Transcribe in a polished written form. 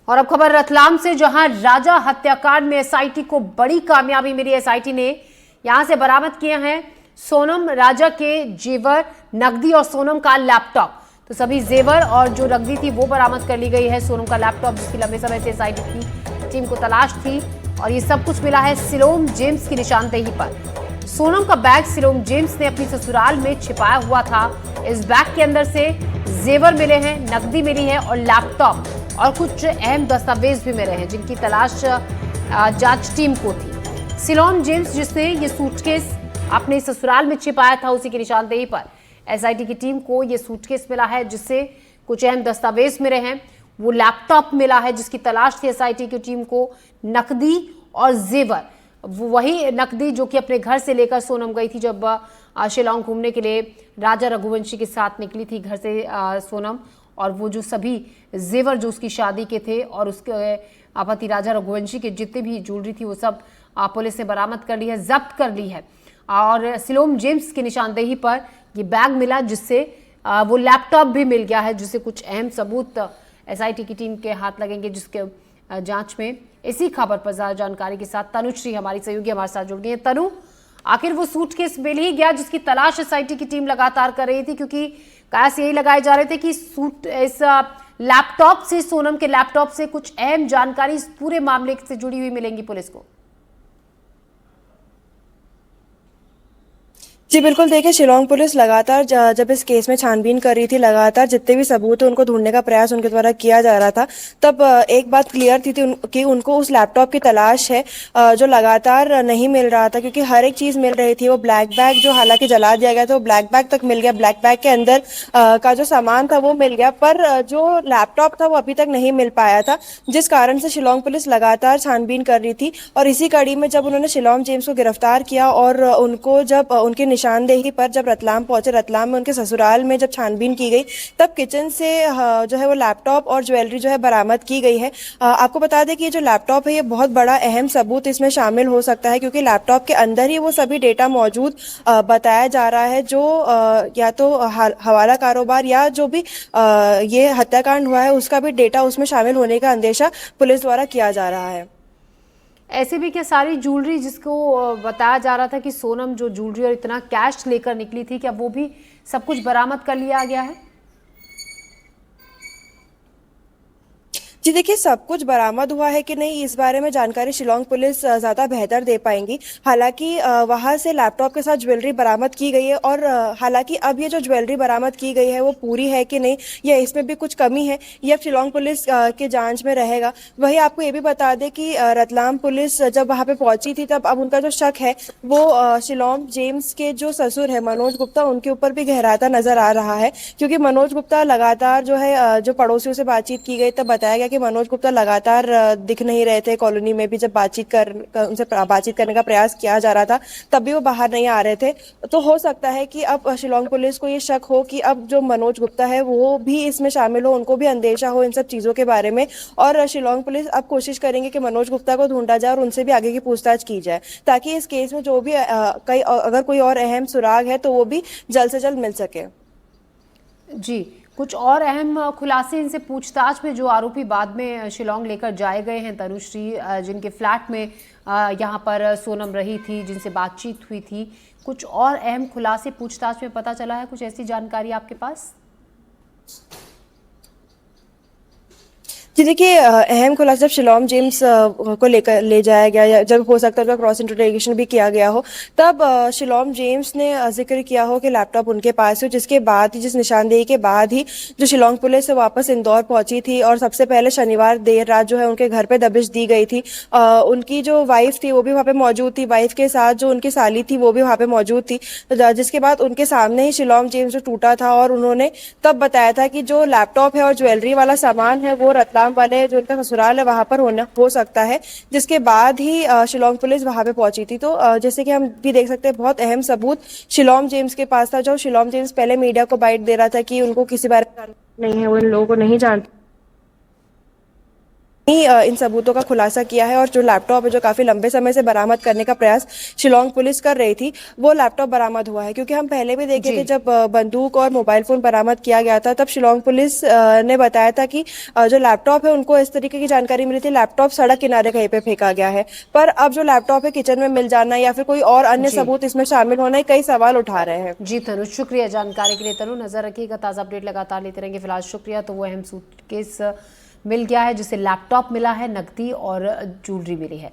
और अब खबर रतलाम से, जहां राजा हत्याकांड में एसआईटी को बड़ी कामयाबी मिली। एसआईटी ने यहां से बरामद किए हैं सोनम राजा के जेवर, नकदी और सोनम का लैपटॉप। तो सभी जेवर और जो नकदी थी वो बरामद कर ली गई है। सोनम का लैपटॉप, जिसकी लंबे समय से एसआईटी की टीम को तलाश थी, और ये सब कुछ मिला है सिलोम जेम्स की निशानदेही पर। सोनम का बैग सिलोम जेम्स ने अपनी ससुराल में छिपाया हुआ था। इस बैग के अंदर से जेवर मिले हैं, नकदी मिली है और लैपटॉप और कुछ अहम दस्तावेज भी मिले हैं, जिनकी तलाश जांच टीम को थी। सिलोम जेम्स, जिसने ये सूटकेस अपने ससुराल में छिपाया था, उसी की निशानदेही पर एसआईटी की टीम को ये सूटकेस मिला है, जिससे कुछ अहम दस्तावेज मिले हैं। वो लैपटॉप मिला है जिसकी तलाश थी एसआईटी की टीम को। नकदी और जेवर, वही नकदी जो कि अपने घर से लेकर सोनम गई थी जब शिलांग घूमने के लिए राजा रघुवंशी के साथ निकली थी घर से सोनम। और वो जो सभी जेवर जो उसकी शादी के थे और उसके पति राजा रघुवंशी के जितने भी ज्वेलरी थी, वो सब पुलिस ने बरामद कर ली है, जब्त कर ली है। और सिलोम जेम्स की निशानदेही पर ये बैग मिला, जिससे वो लैपटॉप भी मिल गया है, जिससे कुछ अहम सबूत एसआईटी की टीम के हाथ लगेंगे, जिसके जांच में। इसी खबर पर ज्यादा जानकारी के साथ तनुश्री हमारी सहयोगी हमारे साथ जुड़ गई है। तनु, आखिर वो सूटकेस मिल ही गया जिसकी तलाश एसआईटी की टीम लगातार कर रही थी, क्योंकि कयास यही लगाए जा रहे थे कि इस लैपटॉप से, सोनम के लैपटॉप से कुछ अहम जानकारी इस पूरे मामले से जुड़ी हुई मिलेंगी पुलिस को। जी बिल्कुल, देखिए शिलांग पुलिस लगातार जब इस केस में छानबीन कर रही थी, लगातार जितने भी सबूत हैं उनको ढूंढने का प्रयास उनके द्वारा किया जा रहा था। तब एक बात क्लियर थी कि उनको उस लैपटॉप की तलाश है, जो लगातार नहीं मिल रहा था, क्योंकि हर एक चीज़ मिल रही थी। वो ब्लैक बैग जो हालांकि जला दिया गया था, वो ब्लैक बैग तक मिल गया, ब्लैक बैग के अंदर का जो सामान था वो मिल गया, पर जो लैपटॉप था वो अभी तक नहीं मिल पाया था, जिस कारण से शिलांग पुलिस लगातार छानबीन कर रही थी। और इसी कड़ी में जब उन्होंने शिलांग जेम्स को गिरफ्तार किया और उनको जब उनके निशानदेही पर जब रतलाम पहुंचे, रतलाम में उनके ससुराल में जब छानबीन की गई, तब किचन से जो है वो लैपटॉप और ज्वेलरी जो है बरामद की गई है। आपको बता दें कि ये जो लैपटॉप है, ये बहुत बड़ा अहम सबूत इसमें शामिल हो सकता है, क्योंकि लैपटॉप के अंदर ही वो सभी डेटा मौजूद बताया जा रहा है, जो या तो हवाला कारोबार या जो भी ये हत्याकांड हुआ है उसका भी डेटा उसमें शामिल होने का अंदेशा पुलिस द्वारा किया जा रहा है। ऐसे भी क्या सारी ज्वेलरी, जिसको बताया जा रहा था कि सोनम जो ज्वेलरी और इतना कैश लेकर निकली थी, क्या वो भी सब कुछ बरामद कर लिया गया है? जी देखिए, सब कुछ बरामद हुआ है कि नहीं, इस बारे में जानकारी शिलांग पुलिस ज़्यादा बेहतर दे पाएंगी। हालांकि वहां से लैपटॉप के साथ ज्वेलरी बरामद की गई है, और हालांकि अब ये जो ज्वेलरी बरामद की गई है वो पूरी है कि नहीं, या इसमें भी कुछ कमी है, ये अब शिलांग पुलिस के जांच में रहेगा। वही आपको ये भी बता दें कि रतलाम पुलिस जब वहां पे पहुंची थी, तब अब उनका जो शक है वो शिलांग जेम्स के जो ससुर है मनोज गुप्ता, उनके ऊपर भी गहराता नजर आ रहा है। क्योंकि मनोज गुप्ता लगातार जो है, जो पड़ोसियों से बातचीत की गई, तब बताया गया कि मनोज गुप्ता लगातार दिख नहीं रहे थे कॉलोनी में भी। जब उनसे बातचीत करने का प्रयास किया जा रहा था, तब भी वो बाहर नहीं आ रहे थे। तो हो सकता है कि अब शिलांग पुलिस को ये शक हो कि अब जो मनोज गुप्ता है वो भी इसमें शामिल हो, उनको भी अंदेशा हो इन सब चीजों के बारे में। और शिलांग पुलिस अब कोशिश करेंगे कि मनोज गुप्ता को ढूंढा जाए और उनसे भी आगे की पूछताछ की जाए, ताकि इस केस में जो भी कई अगर कोई और अहम सुराग है तो वो भी जल्द से जल्द मिल सके। जी, कुछ और अहम खुलासे इनसे पूछताछ में, जो आरोपी बाद में शिलांग लेकर जाए गए हैं तनुश्री, जिनके फ्लैट में यहाँ पर सोनम रही थी, जिनसे बातचीत हुई थी, कुछ और अहम खुलासे पूछताछ में पता चला है? कुछ ऐसी जानकारी आपके पास? जी देखिए, अहम खुलासा जब शिलांग जेम्स को लेकर ले जाया गया, या जब हो सकता है उनका क्रॉस इंटरोगेशन भी किया गया हो, तब शिलांग जेम्स ने जिक्र किया हो कि लैपटॉप उनके पास हो, जिसके बाद ही, जिस निशानदेही के बाद ही जो शिलांग पुलिस वापस इंदौर पहुंची थी। और सबसे पहले शनिवार देर रात जो है उनके घर पे दबिश दी गई थी। उनकी जो वाइफ थी वो भी वहाँ पे मौजूद थी, वाइफ के साथ जो उनकी साली थी वो भी वहाँ पे मौजूद थी। जिसके बाद उनके सामने ही शिलांग जेम्स जो टूटा था, और उन्होंने तब बताया था कि जो लैपटॉप है और ज्वेलरी वाला सामान है वो रतलाम वाले जो उनका ससुराल है वहां पर हो सकता है। जिसके बाद ही शिलांग पुलिस वहां पे पहुंची थी। तो जैसे कि हम भी देख सकते हैं, बहुत अहम सबूत शिलांग जेम्स के पास था। जो शिलांग जेम्स पहले मीडिया को बाइट दे रहा था कि उनको किसी बारे में नहीं है, वो इन लोगों को नहीं जानते। इन सबूतों का खुलासा किया है और जो लैपटॉप है जो काफी लंबे समय से बरामद करने का प्रयास शिलोंग पुलिस कर रही थी वो लैपटॉप बरामद हुआ है। क्योंकि हम पहले भी देखे जी। थे जब बंदूक और मोबाइल फोन बरामद किया गया था तब शिलोंग पुलिस ने बताया था कि जो लैपटॉप है उनको इस तरीके की जानकारी मिली थी लैपटॉप सड़क किनारे कहीं पे फेंका गया है। पर अब जो लैपटॉप है किचन में मिल जाना या फिर कोई और अन्य जी सबूत इसमें शामिल होना कई सवाल उठा रहे हैं। जी तनु, शुक्रिया जानकारी के लिए। तनु, नजर रखिएगा, ताज़ा अपडेट लगातार लेते रहेंगे। फिलहाल शुक्रिया। तो वो अहम सूटकेस मिल गया है जिसे लैपटॉप मिला है, नकदी और ज्वेलरी मिली है।